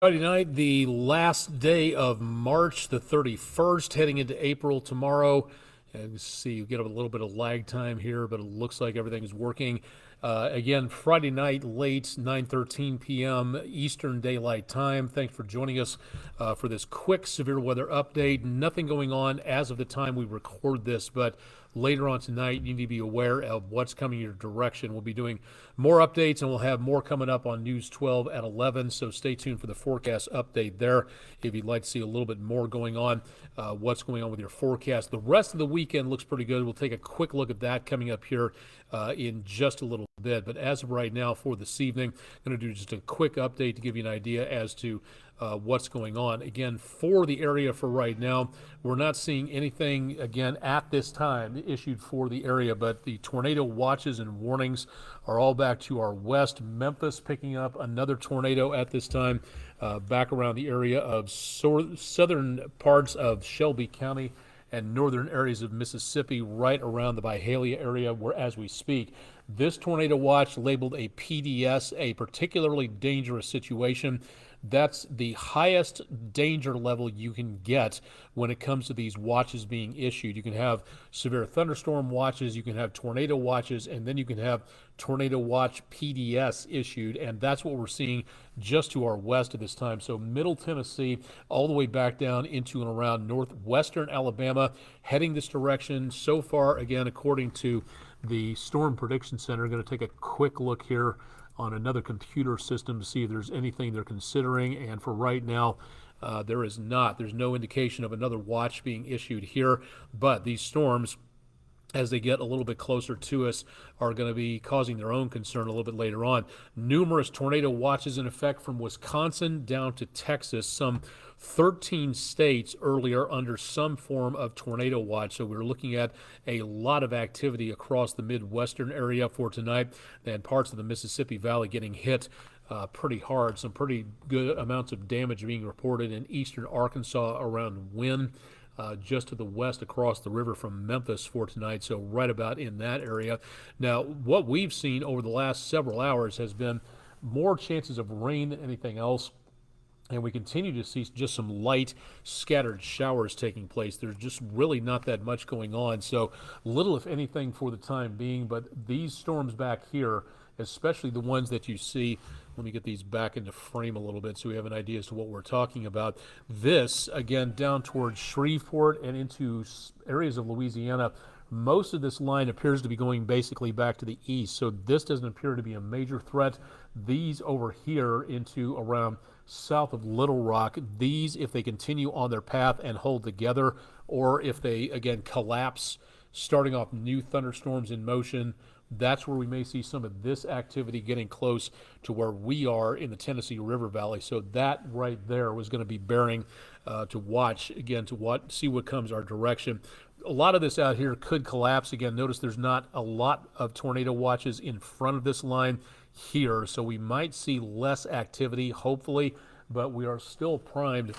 Friday night, the last day of March, the 31st, heading into April tomorrow. And you see, you get a little bit of lag time here, but it looks like everything's working. Again, Friday night, late 9:13 p.m. Eastern Daylight Time. Thanks for joining us for this quick severe weather update. Nothing going on as of the time we record this, but later on tonight, you need to be aware of what's coming your direction. We'll be doing more updates, and we'll have more coming up on News 12 at 11, so stay tuned for the forecast update there if you'd like to see a little bit more going on, what's going on with your forecast. The rest of the weekend looks pretty good. We'll take a quick look at that coming up here in just a little bit. But as of right now, for this evening, I'm going to do just a quick update to give you an idea as to what's going on. Again, for the area for right now, we're not seeing anything, again, at this time issued for the area, but the tornado watches and warnings are all back to our west. Memphis picking up another tornado at this time, back around the area of southern parts of Shelby County and northern areas of Mississippi, right around the Byhalia area where as we speak. This tornado watch labeled a PDS, a particularly dangerous situation. That's the highest danger level you can get when it comes to these watches being issued. You can have severe thunderstorm watches, you can have tornado watches, and then you can have tornado watch PDS issued, and that's what we're seeing just to our west at this time. So Middle Tennessee all the way back down into and around northwestern Alabama, heading this direction. So far, again, according to the Storm Prediction Center, going to take a quick look here on another computer system to see if there's anything they're considering, and for right now, there is not. There's no indication of another watch being issued here, but these storms, as they get a little bit closer to us, are going to be causing their own concern a little bit later on. Numerous tornado watches in effect from Wisconsin down to Texas, some 13 states earlier under some form of tornado watch. So we're looking at a lot of activity across the Midwestern area for tonight, and parts of the Mississippi Valley getting hit pretty hard. Some pretty good amounts of damage being reported in eastern Arkansas around Wynn. Just to the west across the river from Memphis for tonight, so right about in that area. Now, what we've seen over the last several hours has been more chances of rain than anything else, and we continue to see just some light scattered showers taking place. There's just really not that much going on, so little if anything for the time being, but these storms back here, especially the ones that you see. Let me get these back into frame a little bit so we have an idea as to what we're talking about. This, again, down towards Shreveport and into areas of Louisiana, most of this line appears to be going basically back to the east, so this doesn't appear to be a major threat. These over here into around south of Little Rock, these, if they continue on their path and hold together, or if they, again, collapse, starting off new thunderstorms in motion, that's where we may see some of this activity getting close to where we are in the Tennessee River Valley. So that right there was going to be bearing to watch, again, to see what comes our direction. A lot of this out here could collapse. Again, notice there's not a lot of tornado watches in front of this line here, so we might see less activity, hopefully, but we are still primed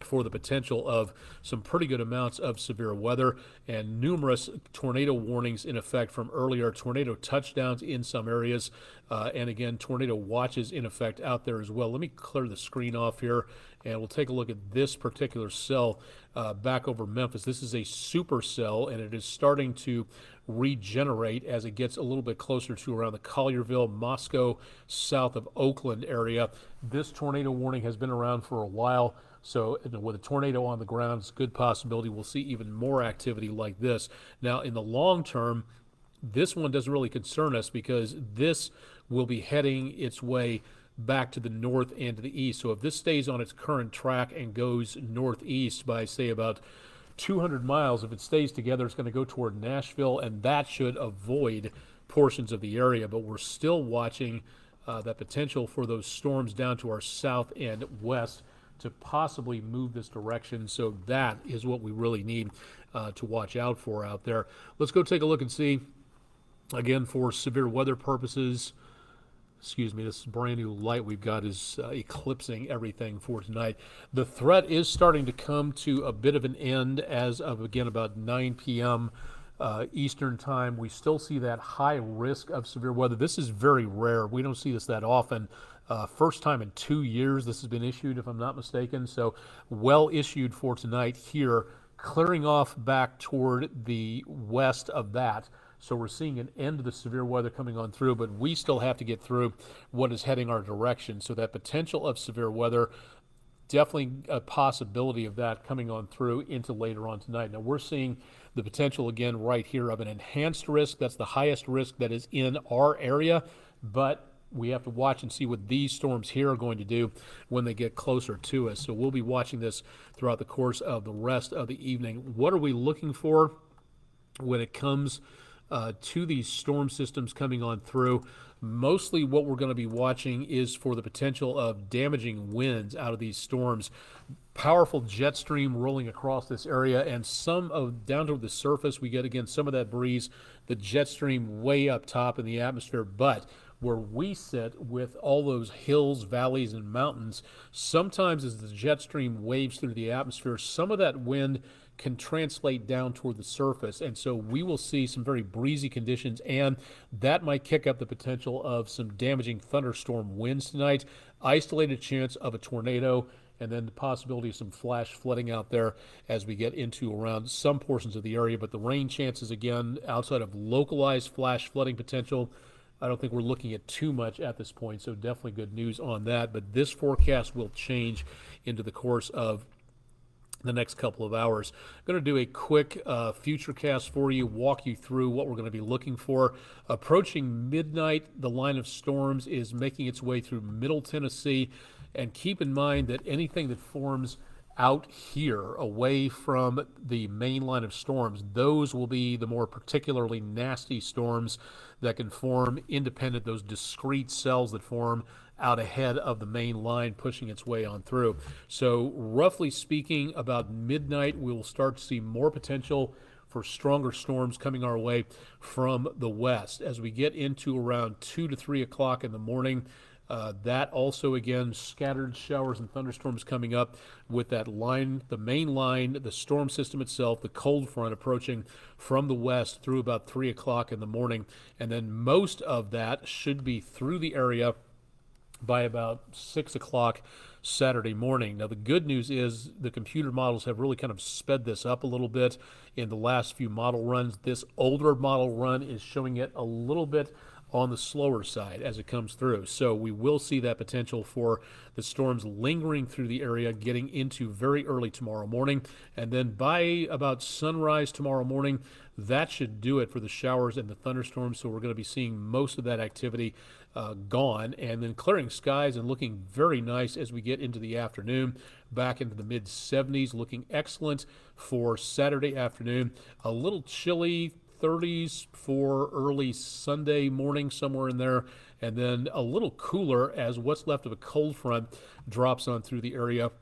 for the potential of some pretty good amounts of severe weather and numerous tornado warnings in effect from earlier, tornado touchdowns in some areas, and again, tornado watches in effect out there as well. Let me clear the screen off here, and we'll take a look at this particular cell back over Memphis. This is a supercell, and it is starting to regenerate as it gets a little bit closer to around the Collierville, Moscow, south of Oakland area. This tornado warning has been around for a while. So with a tornado on the ground, it's a good possibility we'll see even more activity like this. Now, in the long term, this one doesn't really concern us because this will be heading its way back to the north and to the east. So if this stays on its current track and goes northeast by, say, about 200 miles, if it stays together, it's going to go toward Nashville, and that should avoid portions of the area. But we're still watching that potential for those storms down to our south and west to possibly move this direction. So that is what we really need to watch out for out there. Let's go take a look and see, again, for severe weather purposes. Excuse me, this brand new light we've got is eclipsing everything for tonight. The threat is starting to come to a bit of an end as of, again, about 9 p.m. Eastern time. We still see that high risk of severe weather. This is very rare. We don't see this that often. First time in 2 years this has been issued, if I'm not mistaken. So well issued for tonight here, clearing off back toward the west of that. So we're seeing an end to the severe weather coming on through, but we still have to get through what is heading our direction. So that potential of severe weather, definitely a possibility of that coming on through into later on tonight. Now we're seeing the potential again right here of an enhanced risk. That's the highest risk that is in our area, but we have to watch and see what these storms here are going to do when they get closer to us. So we'll be watching this throughout the course of the rest of the evening. What are we looking for when it comes to these storm systems coming on through? Mostly what we're going to be watching is for the potential of damaging winds out of these storms. Powerful jet stream rolling across this area, and some of down to the surface we get again some of that breeze, the jet stream way up top in the atmosphere. But where we sit with all those hills, valleys, and mountains, sometimes as the jet stream waves through the atmosphere, some of that wind can translate down toward the surface, and so we will see some very breezy conditions, and that might kick up the potential of some damaging thunderstorm winds tonight, isolated chance of a tornado, and then the possibility of some flash flooding out there as we get into around some portions of the area. But the rain chances, again, outside of localized flash flooding potential, I don't think we're looking at too much at this point, so definitely good news on that. But this forecast will change into the course of the next couple of hours. I'm going to do a quick future cast for you, walk you through what we're going to be looking for. Approaching midnight, the line of storms is making its way through Middle Tennessee, and keep in mind that anything that forms out here away from the main line of storms, those will be the more particularly nasty storms that can form independent, those discrete cells that form out ahead of the main line pushing its way on through. So roughly speaking, about midnight, we will start to see more potential for stronger storms coming our way from the west. As we get into around 2 to 3 o'clock in the morning, that also, again, scattered showers and thunderstorms coming up with that line, the main line, the storm system itself, the cold front approaching from the west through about 3 o'clock in the morning. And then most of that should be through the area by about 6 o'clock Saturday morning. Now, the good news is the computer models have really kind of sped this up a little bit in the last few model runs. This older model run is showing it a little bit on the slower side as it comes through. So we will see that potential for the storms lingering through the area, getting into very early tomorrow morning. And then by about sunrise tomorrow morning, that should do it for the showers and the thunderstorms. So we're going to be seeing most of that activity gone, and then clearing skies and looking very nice as we get into the afternoon, back into the mid 70s, looking excellent for Saturday afternoon. A little chilly, 30s for early Sunday morning, somewhere in there, and then a little cooler as what's left of a cold front drops on through the area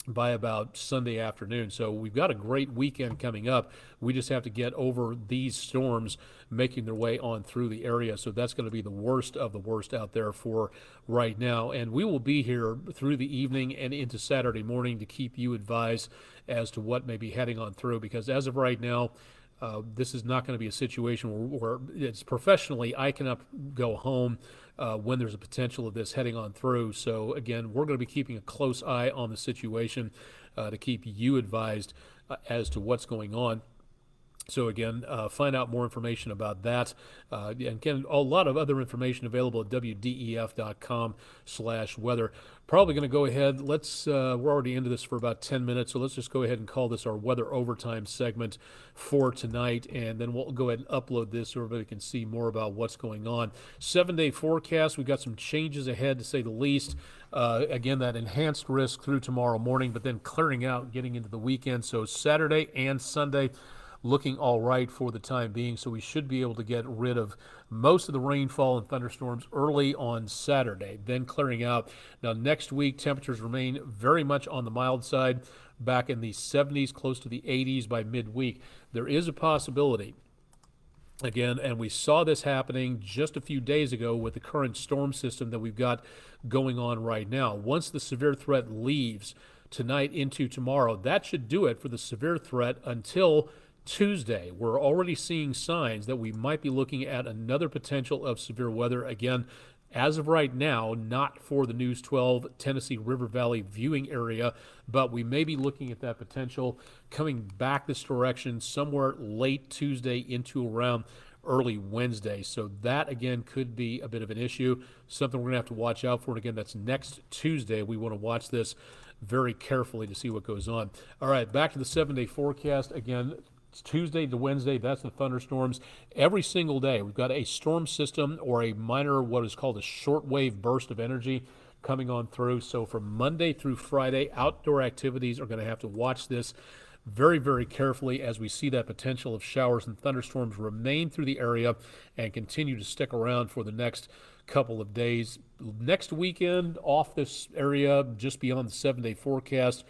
by about Sunday afternoon. So we've got a great weekend coming up. We just have to get over these storms making their way on through the area. So that's going to be the worst of the worst out there for right now. And we will be here through the evening and into Saturday morning to keep you advised as to what may be heading on through, because as of right now, this is not going to be a situation where it's professionally, I cannot go home when there's a potential of this heading on through. So again, we're going to be keeping a close eye on the situation to keep you advised as to what's going on. So again, find out more information about that. And again, a lot of other information available at wdef.com/weather. Probably going to go ahead. We're already into this for about 10 minutes, so let's just go ahead and call this our weather overtime segment for tonight, and then we'll go ahead and upload this so everybody can see more about what's going on. 7-day forecast, we've got some changes ahead to say the least. Again, that enhanced risk through tomorrow morning, but then clearing out, getting into the weekend. So Saturday and Sunday, looking all right for the time being, so we should be able to get rid of most of the rainfall and thunderstorms early on Saturday, then clearing out. Now next week, temperatures remain very much on the mild side, back in the 70s, close to the 80s by midweek. There is a possibility, again, and we saw this happening just a few days ago with the current storm system that we've got going on right now. Once the severe threat leaves tonight into tomorrow, that should do it for the severe threat until Tuesday. We're already seeing signs that we might be looking at another potential of severe weather. Again, As of right now, not for the News 12 Tennessee River Valley viewing area, but we may be looking at that potential coming back this direction somewhere late Tuesday into around early Wednesday. So that, again, could be a bit of an issue, something we're going to have to watch out for. And again, that's next Tuesday. We want to watch this very carefully to see what goes on. All right, back to the 7-day forecast. Again, it's Tuesday to Wednesday, that's the thunderstorms. Every single day, we've got a storm system or a minor, what is called a shortwave burst of energy coming on through. So from Monday through Friday, outdoor activities are going to have to watch this very, very carefully as we see that potential of showers and thunderstorms remain through the area and continue to stick around for the next couple of days. Next weekend, off this area, just beyond the 7-day forecast,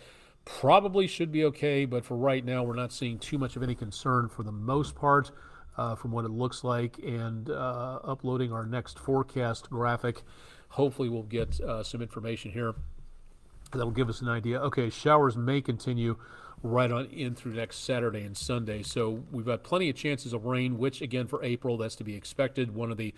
probably should be okay, but for right now, we're not seeing too much of any concern for the most part from what it looks like. And uploading our next forecast graphic, hopefully we'll get some information here that will give us an idea. Okay, showers may continue right on in through next Saturday and Sunday. So we've got plenty of chances of rain, which again for April, that's to be expected. One of the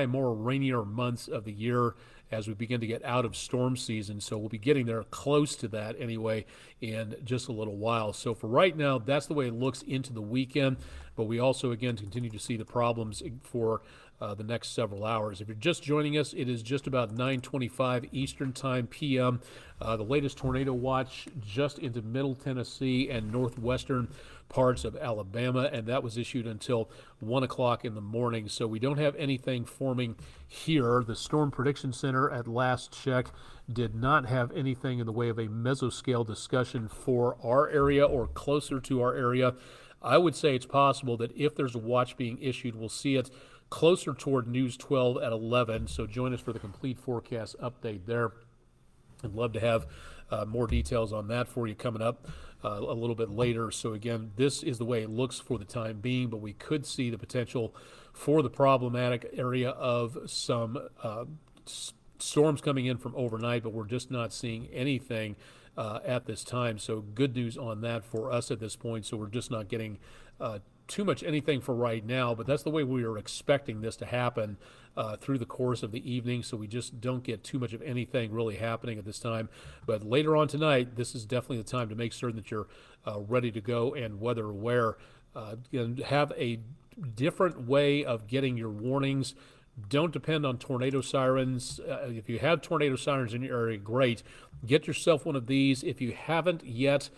more rainier months of the year as we begin to get out of storm season. So we'll be getting there close to that anyway in just a little while. So for right now, that's the way it looks into the weekend. But we also, again, continue to see the problems for the next several hours. If you're just joining us, it is just about 9:25 Eastern Time p.m. The latest tornado watch just into Middle Tennessee and northwestern parts of Alabama, and that was issued until 1 o'clock in the morning. So we don't have anything forming here. The Storm Prediction Center at last check did not have anything in the way of a mesoscale discussion for our area or closer to our area. I would say it's possible that if there's a watch being issued, we'll see it closer toward News 12 at 11. So join us for the complete forecast update there. I'd love to have more details on that for you coming up a little bit later. So again, this is the way it looks for the time being, but we could see the potential for the problematic area of some storms coming in from overnight, but we're just not seeing anything at this time. So good news on that for us at this point. So we're just not getting too much anything for right now, but that's the way we are expecting this to happen through the course of the evening, so we just don't get too much of anything really happening at this time. But later on tonight, this is definitely the time to make certain that you're ready to go and weather aware. And have a different way of getting your warnings. Don't depend on tornado sirens. If you have tornado sirens in your area, great. Get yourself one of these. If you haven't yet,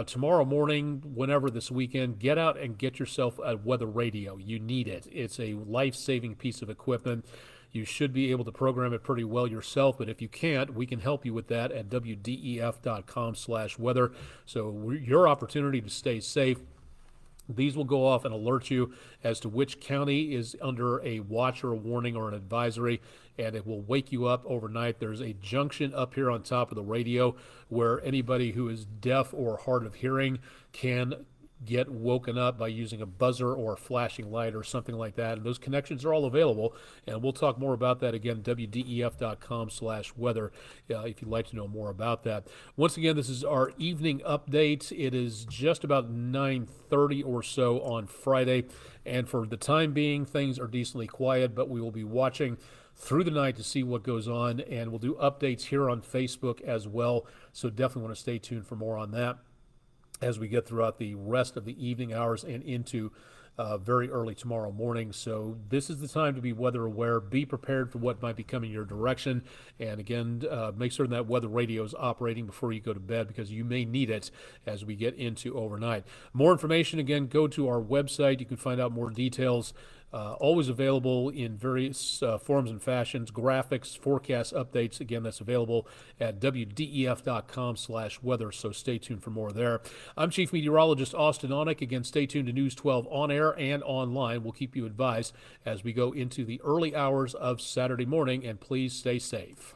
tomorrow morning, whenever this weekend, get out and get yourself a weather radio. You need it. It's a life-saving piece of equipment. You should be able to program it pretty well yourself, but if you can't, we can help you with that at wdef.com/weather. So your opportunity to stay safe. These will go off and alert you as to which county is under a watch or a warning or an advisory, and it will wake you up overnight. There's a junction up here on top of the radio where anybody who is deaf or hard of hearing can get woken up by using a buzzer or a flashing light or something like that. And those connections are all available, and we'll talk more about that again, wdef.com/weather, if you'd like to know more about that. Once again, this is our evening update. It is just about 9:30 or so on Friday, and for the time being, things are decently quiet, but we will be watching through the night to see what goes on, and we'll do updates here on Facebook as well, so definitely want to stay tuned for more on that as we get throughout the rest of the evening hours and into very early tomorrow morning. So this is the time to be weather aware. Be prepared for what might be coming your direction. And again, make certain that weather radio is operating before you go to bed, because you may need it as we get into overnight. More information, again, go to our website. You can find out more details. Always available in various forms and fashions, graphics, forecast updates. Again, that's available at wdef.com/weather, so stay tuned for more there. I'm Chief Meteorologist Austen Onek. Again, stay tuned to News 12 on air and online. We'll keep you advised as we go into the early hours of Saturday morning, and please stay safe.